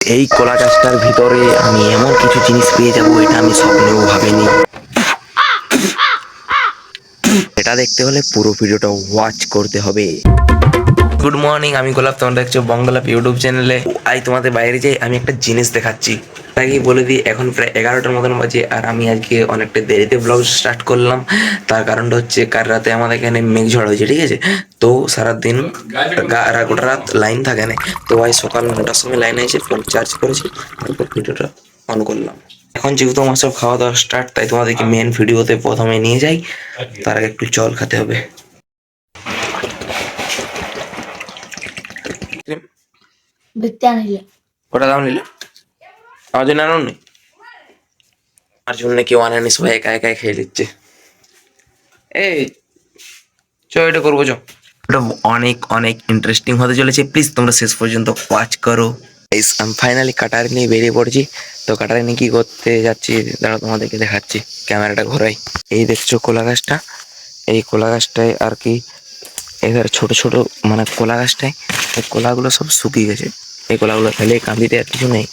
এই কলা গাছটার ভিতরে আমি এমন কিছু জিনিস পেয়ে যাব, এটা আমি স্বপ্নেও ভাবিনি। এটা দেখতে হলে পুরো ভিডিওটা ওয়াচ করতে হবে। গুড মর্নিং, আমি গোলাপ, তোমরা দেখছো বঙ্গলাপ ইউটিউব চ্যানেলে। আজ তোমাদের বাইরে যাই, আমি একটা জিনিস দেখাচ্ছি। তাই বলে দিই, এখন প্রায় 11টার মতন বাজে, আর আমি আজকে অনেকটা দেরিতে ব্লগ স্টার্ট করলাম। তার কারণটা হচ্ছে, কাল রাতে আমাদের এখানে মেঘঝড় হয়েছে, ঠিক আছে? তো সারাদিন গোটা রাত লাইন থাকে না। তো আজ সকাল 9টার সময় লাইন এসে ফোন চার্জ করেছি, তারপর ভিডিওটা অন করলাম। এখন যেহেতু আমার সব খাওয়া দাওয়া স্টার্ট, তাই তোমাদেরকে মেন ভিডিওতে প্রথমে নিয়ে যাই। তার আগে একটু জল খেতে হবে। কটা দাম নিলে? আমার জন্য আনো নি? আমার জন্য কেউ আনেনি, সবাই একা একাই খেয়ে নিচ্ছে। এই চ, এটা করবো চ। এটা অনেক অনেক ইন্টারেস্টিং হতে চলেছে, প্লিজ তোমরা শেষ পর্যন্ত ওয়াচ করো। আমি ফাইনালি কাটারি নিয়ে বেরিয়ে পড়ছি। তো কাটারি নিয়ে কি করতে যাচ্ছি দাঁড়া, তোমাদেরকে দেখাচ্ছি। ক্যামেরাটা ঘোরাই। এই দেখছো কলা গাছটা, এই কলা গাছটায় আর কি এবার ছোট ছোট মানে কলা গাছটায় এই কলাগুলো সব শুকিয়ে গেছে। এই কলাগুলো ফেলে কান্দিতে আর কিছু নেই।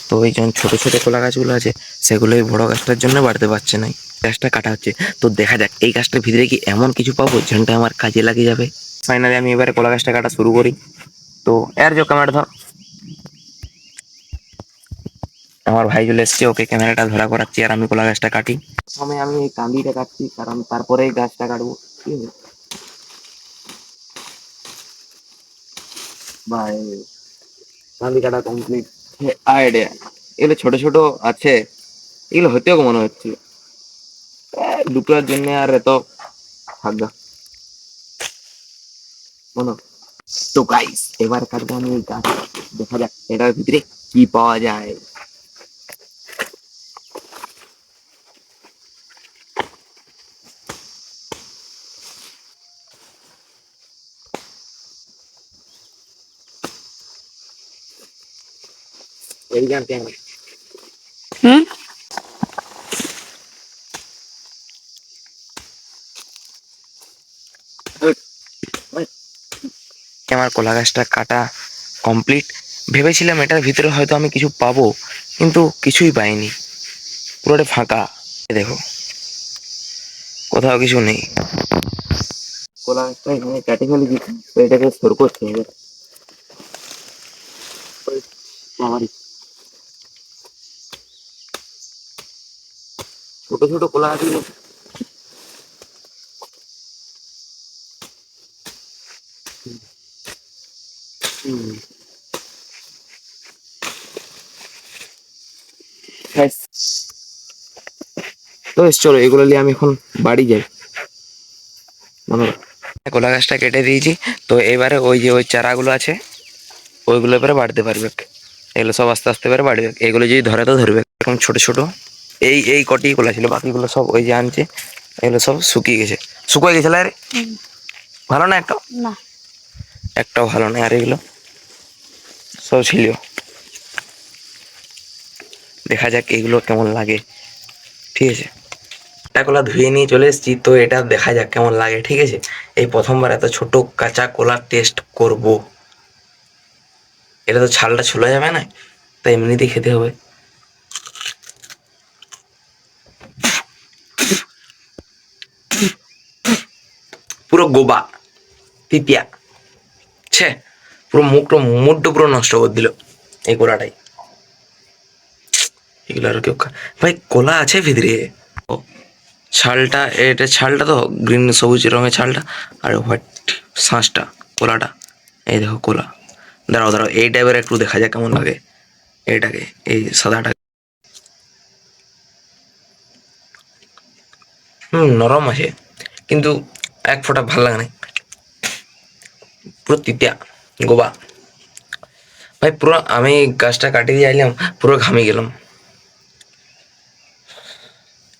তো ওই যখন ছোট ছোট কলা গাছগুলো আছে, সেগুলো এই বড় গাছটার জন্য বাড়তে পারছে না। গাছটা কাটা হচ্ছে। তো দেখা যাক এই গাছটার ভিতরে কি এমন কিছু পাবো যেটা আমার কাজে লাগে যাবে। ফাইনালি আমি এবারে কলা গাছটা কাটা শুরু করি। তো এর যে ক্যামেরা ধর, আমার ভাই চলে এসছে, ওকে ক্যামেরাটা ধরা করাচ্ছি, আর আমি কলা গাছটা কাটি। প্রথমে আমি এই কান্দিটা কাটছি, কারণ তারপরে গাছটা কাটবো, ঠিক আছে? ভাই কান্দি কাটা কমপ্লিট। আইডিয়া, এগুলো ছোট ছোট আছে, এগুলো হতেও মনে হচ্ছে দুটোর জন্য আর এত থাকবে মনে। তো গাইস, এবার কাটবো আমি এই গাছ। দেখা যাক এটার ভিতরে কি পাওয়া যায়। এই জানতে আমি আমার কলা গাছটা কাটা কমপ্লিট। ভেবেছিলাম এটার ভিতরে হয়তো আমি কিছু পাবো, কিন্তু কিছুই পাইনি, পুরোটা ফাঁকা। দেখো কোথাও কিছু নেই। কলা গাছটা এখানে কাটে ফেলেছি, তো এটাকে সর করতে হবে। আমারই ছোট ছোট কলা গাছ। তো চলো, এগুলো নিয়ে আমি এখন বাড়ি যাই। কলা গাছটা কেটে দিয়েছি। তো এবারে ওই যে ওই চারাগুলো আছে, ওইগুলো এবারে বাড়তে পারবে। এগুলো সব আস্তে আস্তে এবারে বাড়বে। এগুলো যদি ধরে তো ধরবে, এরকম ছোট ছোট। এই এই কটি কলা ছিল, বাকিগুলো সব ওই যে আনছে, এগুলো সব শুকিয়ে গেছে। শুকিয়ে গেছিল আরে, ভালো না একটাও, না একটাও ভালো না। আর এগুলো সব ছিল। দেখা যাক এগুলো কেমন লাগে, ঠিক আছে? একটা কলা ধুয়ে নিয়ে চলে এসেছি, তো এটা দেখা যাক কেমন লাগে, ঠিক আছে? এই প্রথমবার এত ছোট কাঁচা কলার টেস্ট করব। এটা তো ছালটা ছোলা যাবে না, তাই এমনিতেই খেতে হবে। পুরো গোবা পিপিয়া, ছে, পুরো মুখটা পুরো নষ্ট করে দিল এই কলাটাই। এগুলো আর কেউ ভাই, কলা আছে ভিতরে। ও ছালটা, এটা ছালটা তো গ্রিন সবুজ রঙের ছালটা, আর হোয়াইট শাঁসটা, কলাটা। এই দেখো কলা। দাঁড়াও দাঁড়াও, এই টাইপের একটু দেখা যাক কেমন লাগে এইটাকে, এই সাদাটা। নরম আছে, কিন্তু এক ফোঁটা ভাল লাগে না, পুরো তিতিয়া গোবা। ভাই পুরো আমি গাছটা কাটিয়ে দিয়ে আইলাম, পুরো ঘামে গেলাম,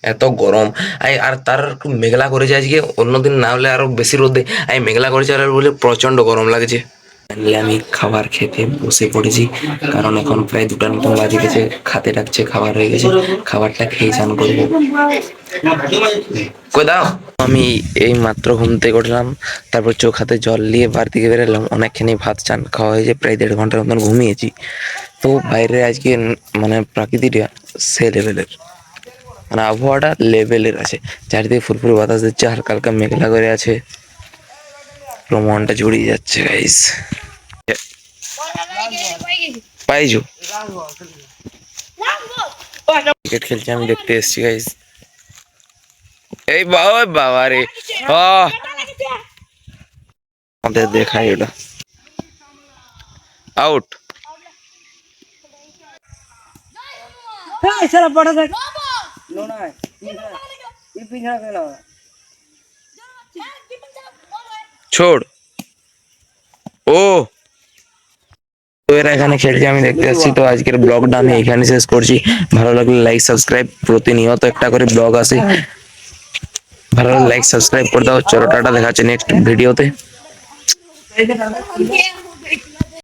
এত গরম। আর তার একটু মেঘলা করেছে আজকে, অন্যদিন না হলে আরো বেশি রোদ দেয়। মেঘলা করেছে আর বলে প্রচন্ড গরম লাগছে। ফাইনালি আমি খাবার খেতে বসে পড়েছি, কারণ এখন প্রায় 2টার মতন বাজে গেছে। খাতে ডাকছে, খাবার হয়ে গেছে, খাবারটা খেয়ে চান করবো। কই দাও। আমি এই মাত্র ঘুম থেকে উঠলাম, তারপর চোখ হাতে জল নিয়ে বাড়ি থেকে বেরোলাম। অনেকখানি ভাত চান খাওয়া হয়েছে, প্রায় 1.5 ঘন্টার মতন ঘুমিয়েছি। তো বাইরে আজকে মানে প্রাকৃতিকটা সে লেভেলের, মানে আবহাওয়াটা লেভেলের আছে। চারিদিকে ফুরফুরে বাতাস দিচ্ছে, হালকা হালকা মেঘলা করে আছে, পুরো মনটা জুড়িয়ে যাচ্ছে গাইস। পাইজু ক্রিকেট খেলছে, আমি দেখতে এসেছি গাইস। এই বাবা বাবা রে, আমাদের দেখাই ওটা আউট। ছোড় ও, তো এরা এখানে খেলছে, আমি দেখতে আসছি। তো আজকের ব্লগটা আমি এখানে শেষ করছি। ভালো লাগলে লাইক সাবস্ক্রাইব, প্রতিনিয়ত একটা করে ব্লগ আসে, ভালো লাগলে লাইক সাবস্ক্রাইব করে দাও। চলো টাটা, দেখা হচ্ছে নেক্সট ভিডিওতে।